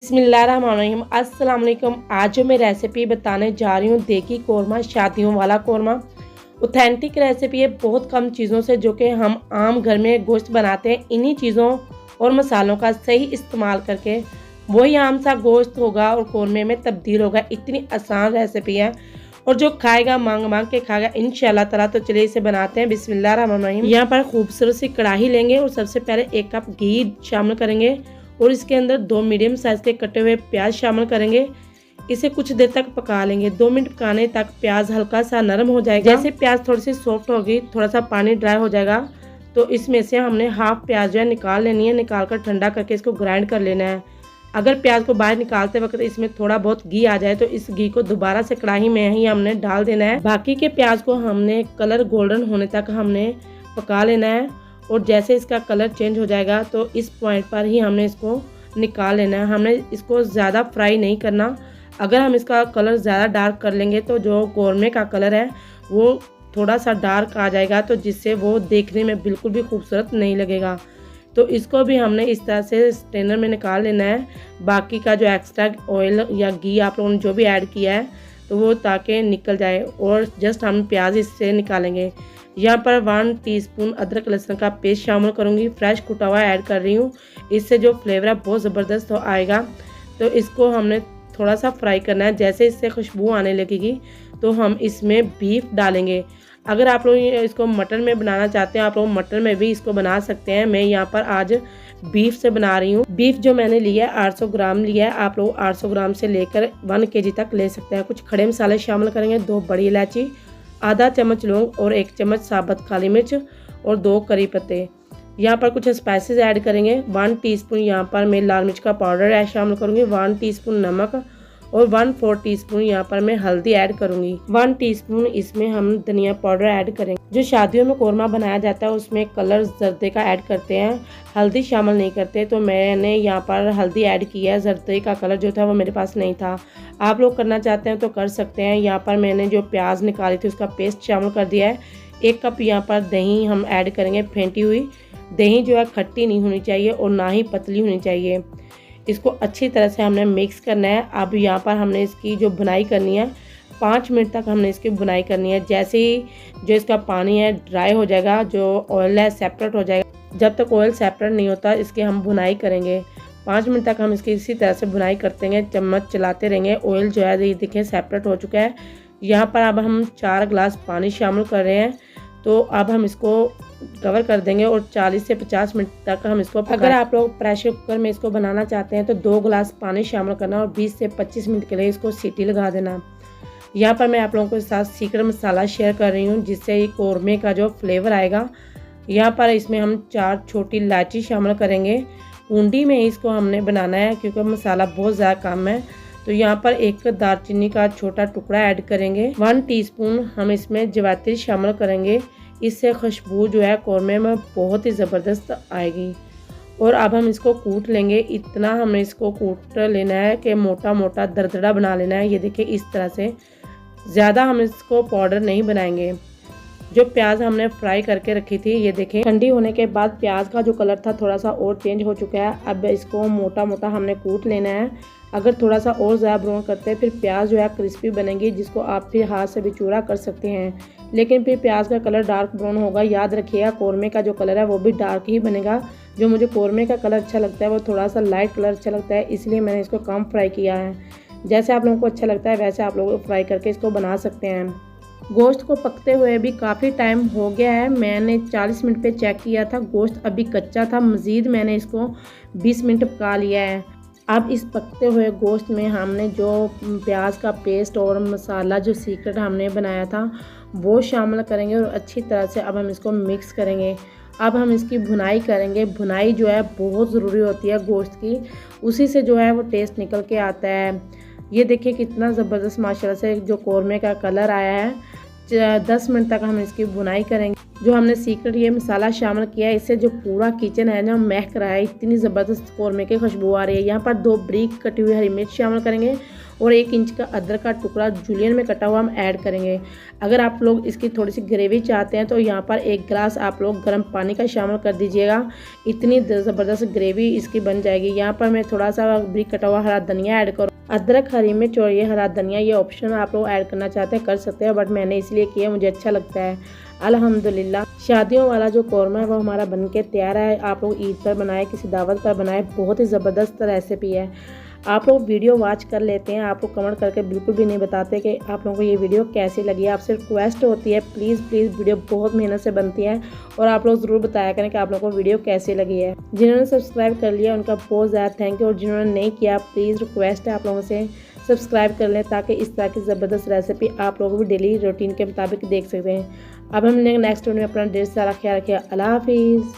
बिस्मिल्लाहिर्रहमानिर्रहीम। अस्सलाम वालेकुम। आज जो मैं रेसिपी बताने जा रही हूँ देगी कोरमा, शादियों वाला कोरमा। ऑथेंटिक रेसिपी है, बहुत कम चीज़ों से जो कि हम आम घर में गोश्त बनाते हैं, इन्हीं चीज़ों और मसालों का सही इस्तेमाल करके वही आम सा गोश्त होगा और कोरमे में तब्दील होगा। इतनी आसान रेसिपी है और जो खाएगा मांग मांग के खाएगा इंशाल्लाह ताला। तो चलिए इसे बनाते हैं। बिस्मिल्लाहिर्रहमानिर्रहीम। यहाँ पर खूबसूरत सी कढ़ाई लेंगे और सबसे पहले 1 कप घी शामिल करेंगे और इसके अंदर 2 मीडियम साइज़ के कटे हुए प्याज शामिल करेंगे। इसे कुछ देर तक पका लेंगे। 2 मिनट पकाने तक प्याज हल्का सा नरम हो जाएगा। जैसे प्याज थोड़ी सी सॉफ्ट होगी, थोड़ा सा पानी ड्राई हो जाएगा, तो इसमें से हमने हाफ प्याज जो है निकाल लेनी है। निकाल कर ठंडा करके इसको ग्राइंड कर लेना है। अगर प्याज को बाहर निकालते वक्त इसमें थोड़ा बहुत घी आ जाए तो इस घी को दोबारा से कढ़ाई में ही हमने डाल देना है। बाकी के प्याज को हमने कलर गोल्डन होने तक हमने पका लेना है और जैसे इसका कलर चेंज हो जाएगा तो इस पॉइंट पर ही हमने इसको निकाल लेना है। हमने इसको ज़्यादा फ्राई नहीं करना। अगर हम इसका कलर ज़्यादा डार्क कर लेंगे तो जो कोरमे का कलर है वो थोड़ा सा डार्क आ जाएगा, तो जिससे वो देखने में बिल्कुल भी खूबसूरत नहीं लगेगा। तो इसको भी हमने इस तरह से स्ट्रेनर में निकाल लेना है। बाकी का जो एक्स्ट्रा ऑयल या घी आप लोगों ने जो भी ऐड किया है तो वो ताकि निकल जाए और जस्ट हम प्याज इससे निकालेंगे। यहाँ पर 1 टीस्पून अदरक लहसुन का पेस्ट शामिल करूँगी। फ्रेश कुटा हुआ ऐड कर रही हूँ, इससे जो फ्लेवर है बहुत ज़बरदस्त आएगा। तो इसको हमने थोड़ा सा फ्राई करना है। जैसे इससे खुशबू आने लगेगी तो हम इसमें बीफ डालेंगे। अगर आप लोग इसको मटन में बनाना चाहते हैं आप लोग मटन में भी इसको बना सकते हैं। मैं यहाँ पर आज बीफ से बना रही हूँ। बीफ जो मैंने लिया है 800 ग्राम लिया है। आप लोग 800 ग्राम से लेकर 1 kg तक ले सकते हैं। कुछ खड़े मसाले शामिल करेंगे, 2 बड़ी इलायची, आधा चम्मच लौंग और 1 चम्मच साबुत काली मिर्च और 2 करी पत्ते। यहाँ पर कुछ स्पाइसेस ऐड करेंगे। 1 टीस्पून यहाँ पर मैं लाल मिर्च का पाउडर ऐड शामिल करूँगी, 1 टीस्पून नमक और 1/4 टीस्पून यहाँ पर मैं हल्दी ऐड करूँगी। 1 टीस्पून इसमें हम धनिया पाउडर ऐड करेंगे। जो शादियों में कोरमा बनाया जाता है उसमें कलर जर्दे का ऐड करते हैं, हल्दी शामिल नहीं करते। तो मैंने यहाँ पर हल्दी ऐड की है। जर्दे का कलर जो था वो मेरे पास नहीं था। आप लोग करना चाहते हैं तो कर सकते हैं। यहाँ पर मैंने जो प्याज निकाली थी उसका पेस्ट शामिल कर दिया है। 1 कप यहाँ पर दही हम ऐड करेंगे, फेंटी हुई। दही जो है खट्टी नहीं होनी चाहिए और ना ही पतली होनी चाहिए। इसको अच्छी तरह से हमने मिक्स करना है। अब यहाँ पर हमने इसकी जो बुनाई करनी है 5 मिनट तक हमने इसकी बुनाई करनी है। जैसे ही जो इसका पानी है ड्राई हो जाएगा, जो ऑयल है सेपरेट हो जाएगा। जब तक ऑयल सेपरेट नहीं होता इसकी हम बुनाई करेंगे। 5 मिनट तक हम इसकी इसी तरह से बुनाई करते हैं, चम्मच चलाते रहेंगे। ऑयल जो है ये देखिए सेपरेट हो चुका है। यहाँ पर अब हम 4 गिलास पानी शामिल कर रहे हैं। तो अब हम इसको कवर कर देंगे और 40 से 50 मिनट तक हम इसको अगर आप लोग प्रेशर कुकर में इसको बनाना चाहते हैं तो 2 गिलास पानी शामिल करना और 20 से 25 मिनट के लिए इसको सीटी लगा देना। यहाँ पर मैं आप लोगों के साथ सीक्रेट मसाला शेयर कर रही हूँ जिससे ये कोरमे का जो फ्लेवर आएगा। यहाँ पर इसमें हम 4 छोटी इलायची शामिल करेंगे। पूंडी में इसको हमने बनाना है क्योंकि मसाला बहुत ज़्यादा कम है। तो यहाँ पर 1 दालचीनी का छोटा टुकड़ा ऐड करेंगे। 1 टीस्पून हम इसमें जवात्री शामिल करेंगे। इससे खुशबू जो है कोरमे में बहुत ही ज़बरदस्त आएगी। और अब हम इसको कूट लेंगे। इतना हमें इसको कूट लेना है कि मोटा मोटा दरदरा बना लेना है। ये देखिए इस तरह से, ज़्यादा हम इसको पाउडर नहीं बनाएंगे। जो प्याज हमने फ्राई करके रखी थी ये देखें ठंडी होने के बाद प्याज का जो कलर था थोड़ा सा और चेंज हो चुका है। अब इसको मोटा मोटा हमने कूट लेना है। अगर थोड़ा सा और ज़्यादा ब्राउन करते हैं फिर प्याज जो है क्रिस्पी बनेगी, जिसको आप फिर हाथ से भी चूरा कर सकते हैं। लेकिन फिर प्याज का कलर डार्क ब्राउन होगा। याद रखिएगा कोरमे का जो कलर है वो भी डार्क ही बनेगा। जो मुझे कोरमे का कलर अच्छा लगता है वो थोड़ा सा लाइट कलर अच्छा लगता है, इसलिए मैंने इसको कम फ्राई किया है। जैसे आप लोगों को अच्छा लगता है वैसे आप लोग फ्राई करके इसको बना सकते हैं। गोश्त को पकते हुए भी काफ़ी टाइम हो गया है। मैंने 40 मिनट पे चेक किया था, गोश्त अभी कच्चा था। मज़ीद मैंने इसको 20 मिनट पका लिया है। अब इस पकते हुए गोश्त में हमने जो प्याज का पेस्ट और मसाला जो सीक्रेट हमने बनाया था वो शामिल करेंगे और अच्छी तरह से अब हम इसको मिक्स करेंगे। अब हम इसकी भुनाई करेंगे। भुनाई जो है बहुत ज़रूरी होती है गोश्त की, उसी से जो है वो टेस्ट निकल के आता है। ये देखिए कितना ज़बरदस्त माशाल्लाह से जो कोरमे का कलर आया है। 10 मिनट तक हम इसकी भुनाई करेंगे। जो हमने सीक्रेट ये मसाला शामिल किया है इससे जो पूरा किचन है ना महक रहा है। इतनी ज़बरदस्त कोरमे की खुशबू आ रही है। यहाँ पर 2 बारीक कटी हुई हरी मिर्च शामिल करेंगे और 1 इंच का अदरक का टुकड़ा जूलियन में कटा हुआ हम ऐड करेंगे। अगर आप लोग इसकी थोड़ी सी ग्रेवी चाहते हैं तो यहाँ पर 1 गिलास आप लोग गर्म पानी का शामिल कर दीजिएगा। इतनी ज़बरदस्त ग्रेवी इसकी बन जाएगी। यहाँ पर मैं थोड़ा सा बारीक कटा हुआ हरा धनिया ऐड करूँ। अदरक, हरी मिर्च और ये हरा धनिया ये ऑप्शन आप लोग ऐड करना चाहते हैं कर सकते हैं, बट मैंने इसलिए किया, मुझे अच्छा लगता है। अल्हम्दुलिल्लाह शादियों वाला जो कौरमा है वो हमारा बनके तैयार है। आप लोग ईद पर बनाए, किसी दावत पर बनाए, बहुत ही ज़बरदस्त रेसिपी है। आप लोग वीडियो वॉच कर लेते हैं, आप लोग कमेंट करके बिल्कुल भी नहीं बताते कि आप लोगों को ये वीडियो कैसी लगी है। आपसे रिक्वेस्ट होती है प्लीज़ वीडियो बहुत मेहनत से बनती है और आप लोग ज़रूर बताया करें कि आप लोगों को वीडियो कैसी लगी है। जिन्होंने सब्सक्राइब कर लिया उनका बहुत ज़्यादा थैंक यू, और जिन्होंने नहीं किया प्लीज़ रिक्वेस्ट है आप लोगों से सब्सक्राइब कर लें ताकि इस तरह की ज़बरदस्त रेसिपी आप लोग भी डेली रूटीन के मुताबिक देख सकते हैं। अब हम नेक्स्ट वीडियो में अपना ढेर सारा ख्याल रखिए। अल्लाह हाफिज़।